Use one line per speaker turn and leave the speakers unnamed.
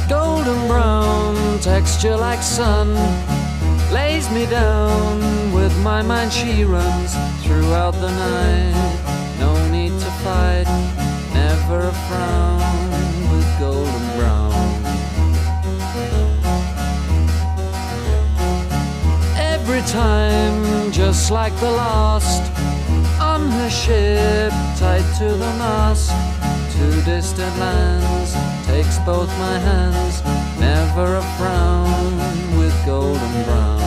Golden brown texture like sun lays me down. With my mind she runs throughout the night. No need to fight, never a frown with golden brown. Every time, just like the last, on her ship, tied to the mast, to distant lands, takes both my hands, never a frown with golden brown.